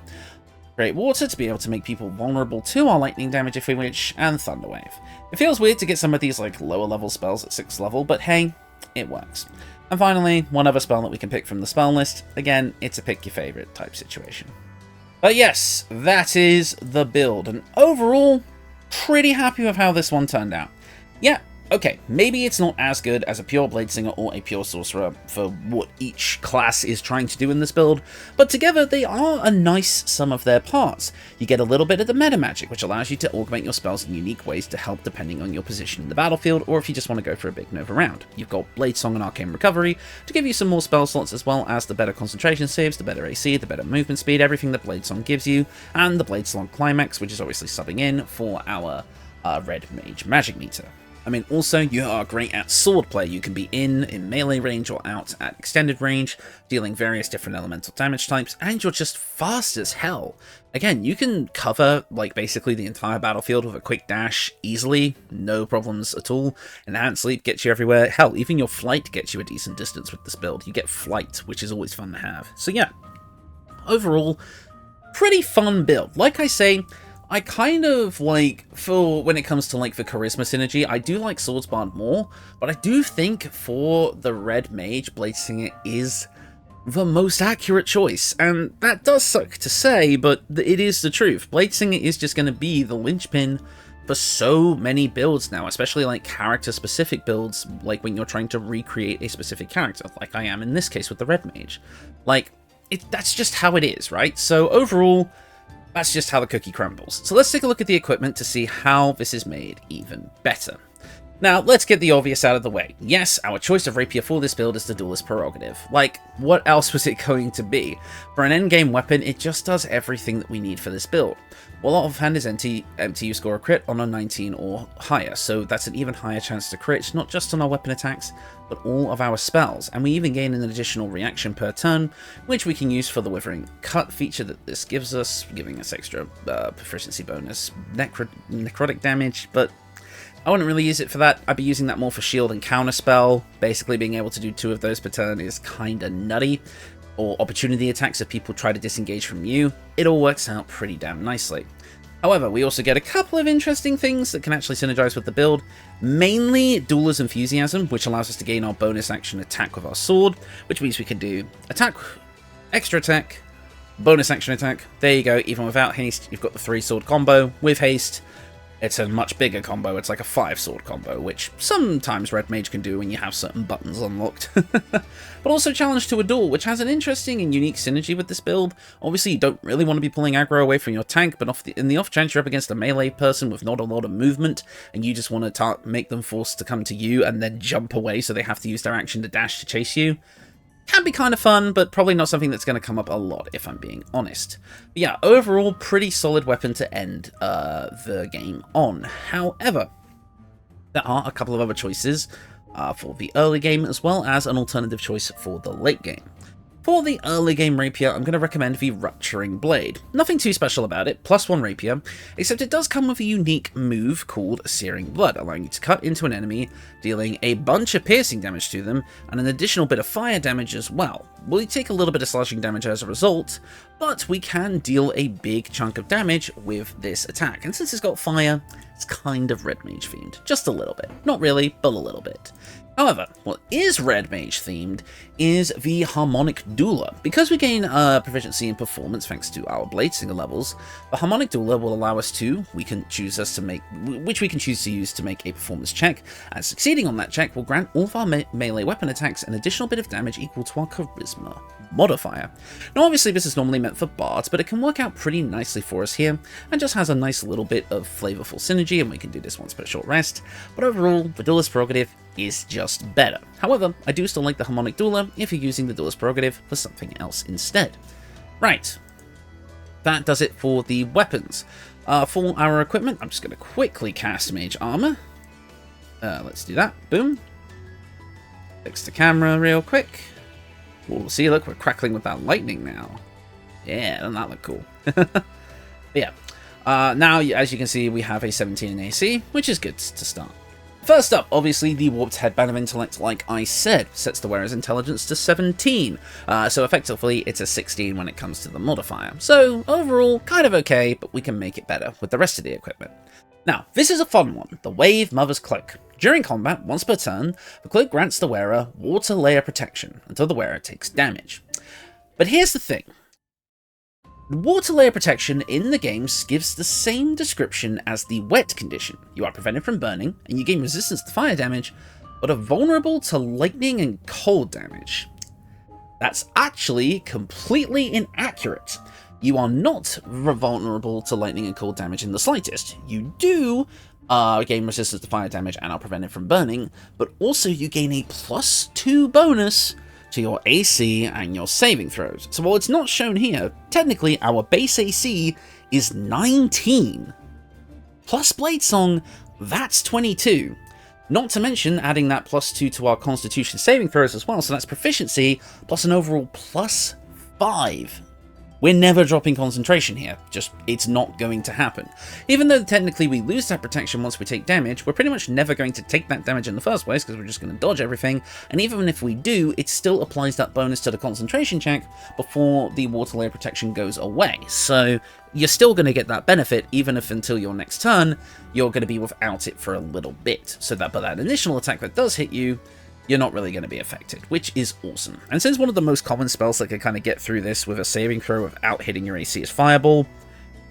Great Water to be able to make people vulnerable to our lightning damage if we wish, and Thunderwave. It feels weird to get some of these like lower level spells at 6th level, but hey, it works. And finally, one other spell that we can pick from the spell list. Again, it's a pick your favorite type situation. But yes, that is the build, and overall, pretty happy with how this one turned out. Yeah, okay, maybe it's not as good as a pure Bladesinger or a pure Sorcerer for what each class is trying to do in this build, but together they are a nice sum of their parts. You get a little bit of the meta magic, which allows you to augment your spells in unique ways to help depending on your position in the battlefield, or if you just want to go for a big Nova round. You've got Blade Song and Arcane Recovery to give you some more spell slots, as well as the better concentration saves, the better AC, the better movement speed, everything that Blade Song gives you, and the Blade Song Climax, which is obviously subbing in for our Red Mage Magic meter. I mean, also, you are great at sword play. You can be in melee range or out at extended range, dealing various different elemental damage types, and you're just fast as hell. Again, you can cover, like, basically the entire battlefield with a quick dash easily, no problems at all. Enhanced Sleep gets you everywhere. Hell, even your flight gets you a decent distance with this build. You get flight, which is always fun to have. So yeah, overall, pretty fun build. Like I say, I kind of like, for when it comes to like the charisma synergy, I do like Swordsbard more, but I do think for the Red Mage, Bladesinger is the most accurate choice, and that does suck to say, but it is the truth. Bladesinger is just going to be the linchpin for so many builds now, especially like character-specific builds, like when you're trying to recreate a specific character, like I am in this case with the Red Mage. Like, that's just how it is, right? So overall, that's just how the cookie crumbles. So let's take a look at the equipment to see how this is made even better. Now, let's get the obvious out of the way. Yes, our choice of rapier for this build is the duelist prerogative. Like, what else was it going to be? For an endgame weapon, it just does everything that we need for this build. Warlock Offhand is empty, you score a crit on a 19 or higher, so that's an even higher chance to crit, not just on our weapon attacks, but all of our spells, and we even gain an additional reaction per turn, which we can use for the Withering Cut feature that this gives us, giving us extra proficiency bonus, necrotic damage, but I wouldn't really use it for that. I'd be using that more for shield and counterspell. Basically, being able to do 2 of those per turn is kinda nutty. Or opportunity attacks if people try to disengage from you. It all works out pretty damn nicely. However, we also get a couple of interesting things that can actually synergize with the build. Mainly Dueler's Enthusiasm, which allows us to gain our bonus action attack with our sword, which means we can do attack, extra attack, bonus action attack. There you go, even without haste, you've got the 3 sword combo. With haste, it's a much bigger combo. It's like a 5 sword combo, which sometimes Red Mage can do when you have certain buttons unlocked. But also Challenge to a Duel, which has an interesting and unique synergy with this build. Obviously, you don't really want to be pulling aggro away from your tank, but in the off chance you're up against a melee person with not a lot of movement, and you just want to make them forced to come to you and then jump away so they have to use their action to dash to chase you. Can be kind of fun, but probably not something that's going to come up a lot, if I'm being honest. But yeah, overall, pretty solid weapon to end the game on. However, there are a couple of other choices for the early game, as well as an alternative choice for the late game. For the early game rapier, I'm going to recommend the Rupturing Blade. Nothing too special about it, +1 rapier, except it does come with a unique move called Searing Blood, allowing you to cut into an enemy, dealing a bunch of piercing damage to them, and an additional bit of fire damage as well. We take a little bit of slashing damage as a result, but we can deal a big chunk of damage with this attack, and since it's got fire, it's kind of Red Mage themed. Just a little bit. Not really, but a little bit. However, what is Red Mage themed is the Harmonic Dueler. Because we gain proficiency in performance thanks to our Bladesinger levels, the Harmonic Dueler will allow us to, which we can choose to use to make a performance check, and succeeding on that check will grant all of our melee weapon attacks an additional bit of damage equal to our Charisma modifier. Now obviously this is normally meant for bards, but it can work out pretty nicely for us here, and just has a nice little bit of flavorful synergy, and we can do this once per short rest, but overall, the Duelist Prerogative is just better. However, I do still like the Harmonic Dueler if you're using the Duelist Prerogative for something else instead. Right, that does it for the weapons. For our equipment, I'm just going to quickly cast Mage Armour. Let's do that. Boom. Fix the camera real quick. We'll see, look, we're crackling with that lightning now. Yeah, doesn't that look cool? But yeah. Now, as you can see, we have a 17 in AC, which is good to start. First up, obviously, the Warped Headband of Intellect, like I said, sets the wearer's intelligence to 17. So effectively, it's a 16 when it comes to the modifier. So overall, kind of okay, but we can make it better with the rest of the equipment. Now, this is a fun one, the Wave Mother's Cloak. During combat, once per turn, the cloak grants the wearer water layer protection until the wearer takes damage. But here's the thing. Water layer protection in the games gives the same description as the wet condition. You are prevented from burning, and you gain resistance to fire damage, but are vulnerable to lightning and cold damage. That's actually completely inaccurate. You are not vulnerable to lightning and cold damage in the slightest. You do gain resistance to fire damage and are prevented from burning, but also you gain a +2 bonus to your AC and your saving throws. So while it's not shown here, technically our base AC is 19. Plus Blade Song, that's 22. Not to mention adding that +2 to our Constitution saving throws as well, so that's proficiency plus an overall +5. We're never dropping concentration here, just it's not going to happen. Even though technically we lose that protection once we take damage, we're pretty much never going to take that damage in the first place because we're just going to dodge everything, and even if we do, it still applies that bonus to the concentration check before the water layer protection goes away. So you're still going to get that benefit even if until your next turn you're going to be without it for a little bit. So that, but that initial attack that does hit you, you're not really going to be affected, which is awesome. And since one of the most common spells that can kind of get through this with a saving throw without hitting your AC is Fireball,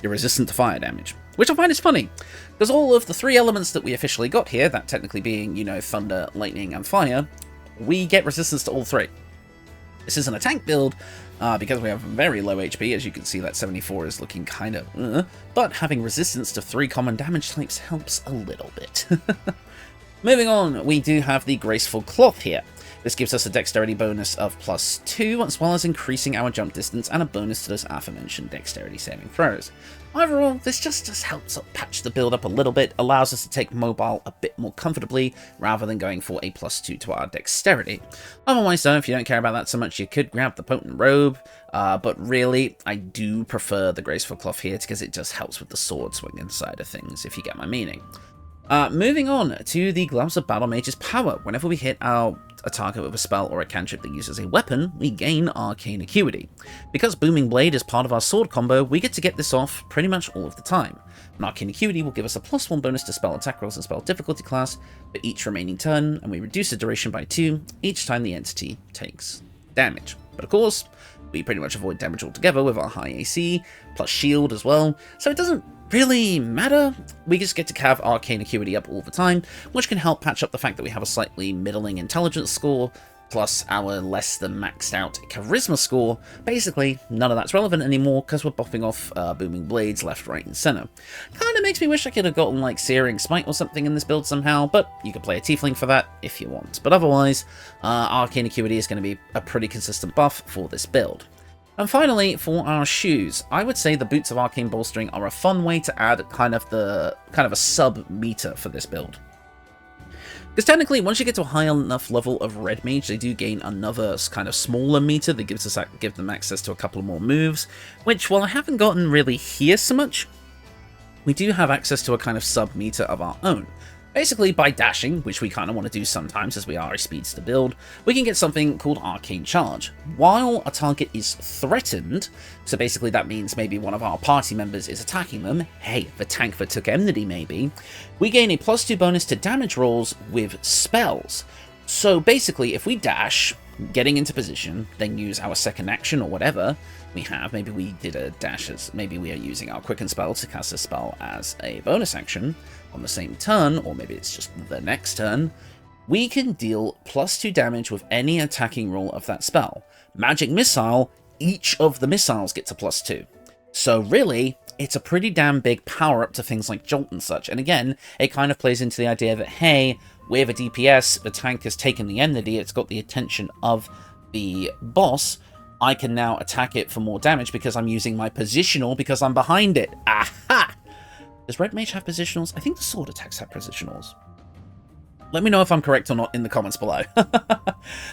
you're resistant to fire damage. Which I find is funny, because all of the 3 elements that we officially got here, that technically being, you know, thunder, lightning, and fire, we get resistance to all 3. This isn't a tank build, because we have very low HP, as you can see that 74 is looking kind of but having resistance to 3 common damage types helps a little bit. Moving on, we do have the Graceful Cloth here. This gives us a dexterity bonus of +2, as well as increasing our jump distance and a bonus to those aforementioned dexterity saving throws. Overall, this just helps patch the build up a little bit, allows us to take mobile a bit more comfortably, rather than going for a +2 to our dexterity. Otherwise though, if you don't care about that so much, you could grab the Potent Robe, but really, I do prefer the Graceful Cloth here, because it just helps with the sword swinging side of things, if you get my meaning. Moving on to the Gloves of Battle Mage's Power. Whenever we hit a target with a spell or a cantrip that uses a weapon, we gain Arcane Acuity. Because Booming Blade is part of our sword combo, we get to get this off pretty much all of the time. An Arcane Acuity will give us a +1 bonus to spell attack rolls and spell difficulty class for each remaining turn, and we reduce the duration by 2 each time the entity takes damage. But of course, we pretty much avoid damage altogether with our high AC, plus shield as well, so it doesn't really matter. We just get to have Arcane Acuity up all the time, which can help patch up the fact that we have a slightly middling intelligence score, plus our less than maxed out charisma score. Basically, none of that's relevant anymore because we're buffing off Booming Blades left, right, and center. Kinda makes me wish I could have gotten like Searing Smite or something in this build somehow, but you can play a Tiefling for that if you want. But otherwise, Arcane Acuity is going to be a pretty consistent buff for this build. And finally, for our shoes, I would say the Boots of Arcane Bolstering are a fun way to add kind of a sub-meter for this build. Because technically, once you get to a high enough level of Red Mage, they do gain another kind of smaller meter that give them access to a couple of more moves, which, while I haven't gotten really here so much, we do have access to a kind of sub-meter of our own. Basically, by dashing, which we kind of want to do sometimes as we are a speedster build, we can get something called Arcane Charge. While a target is threatened, so basically that means maybe one of our party members is attacking them, hey, the tank that took enmity maybe, we gain a +2 bonus to damage rolls with spells. So basically, if we dash, getting into position, then use our second action or whatever we have, maybe we did a dash as, maybe we are using our Quicken spell to cast a spell as a bonus action on the same turn, or maybe it's just the next turn, we can deal +2 damage with any attacking roll of that spell. Magic Missile, each of the missiles gets a +2. So really, it's a pretty damn big power up to things like Jolt and such, and again, it kind of plays into the idea that, hey, with a DPS, the tank has taken the enmity, it's got the attention of the boss, I can now attack it for more damage because I'm using my positional because I'm behind it. Aha! Does Red Mage have positionals? I think the sword attacks have positionals. Let me know if I'm correct or not in the comments below.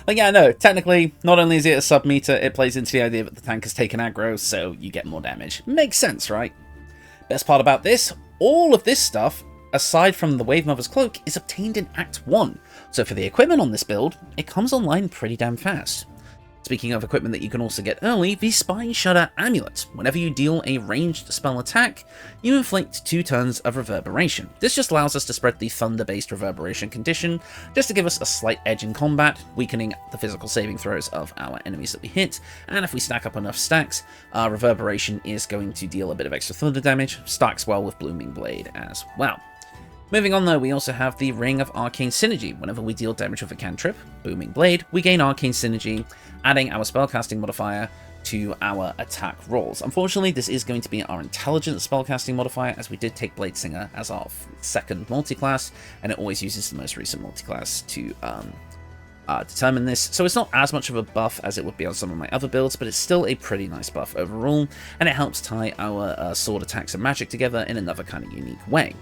Like, yeah, no, technically, not only is it a sub-meter, it plays into the idea that the tank has taken aggro, so you get more damage. Makes sense, right? Best part about this, all of this stuff, aside from the Wave Mother's Cloak, is obtained in Act 1. So for the equipment on this build, it comes online pretty damn fast. Speaking of equipment that you can also get early, the Spine Shudder Amulet. Whenever you deal a ranged spell attack, you inflict 2 turns of reverberation. This just allows us to spread the thunder-based reverberation condition, just to give us a slight edge in combat, weakening the physical saving throws of our enemies that we hit, and if we stack up enough stacks, reverberation is going to deal a bit of extra thunder damage, stacks well with Blooming Blade as well. Moving on though, we also have the Ring of Arcane Synergy. Whenever we deal damage with a cantrip, Booming Blade, we gain Arcane Synergy, adding our spellcasting modifier to our attack rolls. Unfortunately, this is going to be our intelligent spellcasting modifier, as we did take Bladesinger as our second multiclass, and it always uses the most recent multiclass to determine this. So it's not as much of a buff as it would be on some of my other builds, but it's still a pretty nice buff overall, and it helps tie our sword attacks and magic together in another kind of unique way.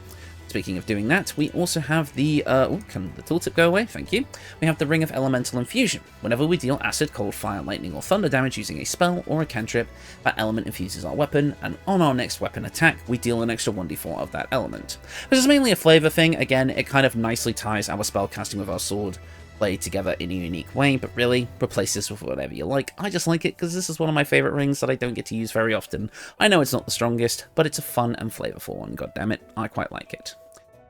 Speaking of doing that, we also have the, can the tooltip go away? Thank you. We have the Ring of Elemental Infusion. Whenever we deal acid, cold, fire, lightning, or thunder damage using a spell or a cantrip, that element infuses our weapon, and on our next weapon attack, we deal an extra 1d4 of that element. This is mainly a flavor thing. Again, it kind of nicely ties our spellcasting with our sword play together in a unique way, but really, replace this with whatever you like. I just like it because this is one of my favorite rings that I don't get to use very often. I know it's not the strongest, but it's a fun and flavorful one, goddammit, I quite like it.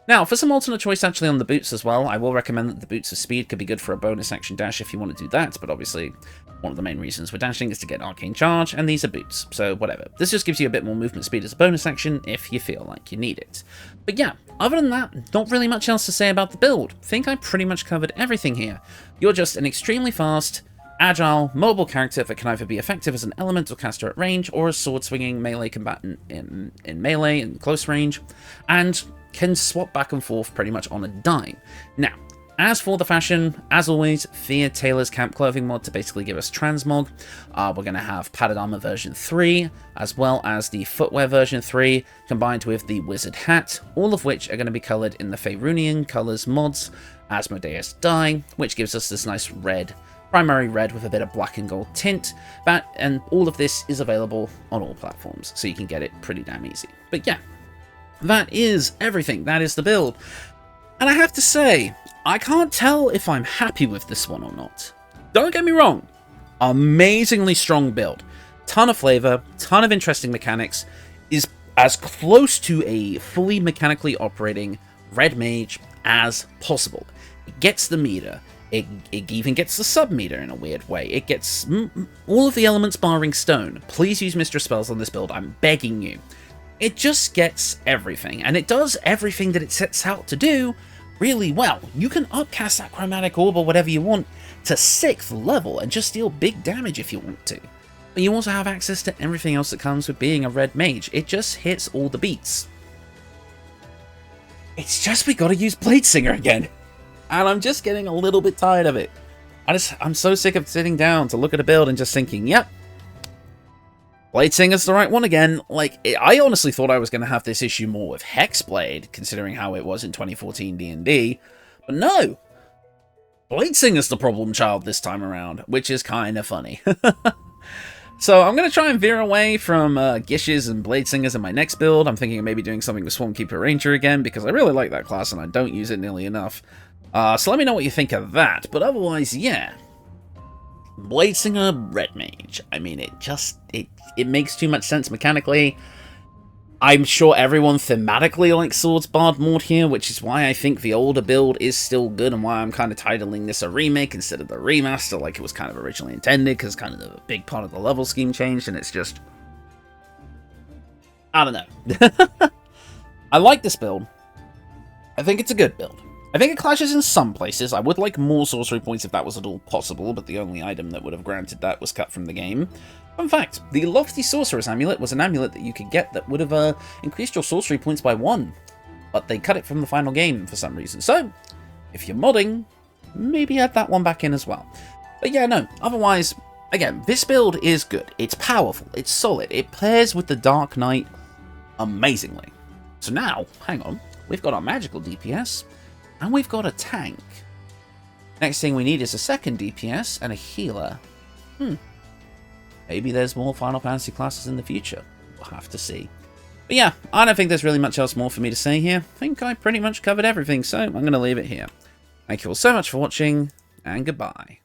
Now, for some alternate choice actually on the boots as well, I will recommend that the Boots of Speed could be good for a bonus action dash if you want to do that, but obviously one of the main reasons for dashing is to get Arcane Charge, and these are boots, so whatever. This just gives you a bit more movement speed as a bonus action if you feel like you need it. But yeah, other than that, not really much else to say about the build. I think I pretty much covered everything here. You're just an extremely fast, agile, mobile character that can either be effective as an elemental caster at range or a sword-swinging melee combatant in melee and close range, and can swap back and forth pretty much on a dime. Now, as for the fashion, as always, Fear Taylor's Camp Clothing mod to basically give us transmog. We're going to have Padded Armor version 3, as well as the Footwear version 3, combined with the Wizard Hat, all of which are going to be coloured in the Faerunian colours mods, Asmodeus dye, which gives us this nice red, primary red with a bit of black and gold tint, and all of this is available on all platforms, so you can get it pretty damn easy. But yeah, that is everything. That is the build. And I have to say, I can't tell if I'm happy with this one or not. Don't get me wrong. Amazingly strong build. Ton of flavor, ton of interesting mechanics. Is as close to a fully mechanically operating Red Mage as possible. It gets the meter. It even gets the sub-meter in a weird way. It gets all of the elements barring stone. Please use Mistress spells on this build. I'm begging you. It just gets everything, and it does everything that it sets out to do really well. You can upcast that Chromatic Orb or whatever you want to 6th level and just deal big damage if you want to. But you also have access to everything else that comes with being a Red Mage. It just hits all the beats. It's just we gotta use Bladesinger again. And I'm just getting a little bit tired of it. I'm so sick of sitting down to look at a build and just thinking, yep, Bladesinger's the right one again. Like, I honestly thought I was going to have this issue more with Hexblade, considering how it was in 2014 D&D. But no! Bladesinger's the problem child this time around, which is kind of funny. So I'm going to try and veer away from Gishes and Bladesingers in my next build. I'm thinking of maybe doing something with Swarmkeeper Ranger again, because I really like that class and I don't use it nearly enough. So let me know what you think of that. But otherwise, yeah. Bladesinger Red Mage. I mean, it makes too much sense mechanically. I'm sure everyone thematically likes Swords Bard more here, which is why I think the older build is still good and why I'm kind of titling this a remake instead of the remaster like it was kind of originally intended, because kind of a big part of the level scheme changed, and it's just... I don't know. I like this build. I think it's a good build. I think it clashes in some places. I would like more sorcery points if that was at all possible, but the only item that would have granted that was cut from the game. Fun fact, the Lofty Sorcerer's Amulet was an amulet that you could get that would have increased your sorcery points by 1, but they cut it from the final game for some reason. So, if you're modding, maybe add that one back in as well. But yeah, no, otherwise, again, this build is good. It's powerful, it's solid, it pairs with the Dark Knight amazingly. So now, hang on, we've got our magical DPS, And we've got a tank. Next thing we need is a second DPS and a healer. Maybe there's more Final Fantasy classes in the future. We'll have to see. But yeah, I don't think there's really much else more for me to say here. I think I pretty much covered everything, so I'm going to leave it here. Thank you all so much for watching, and goodbye.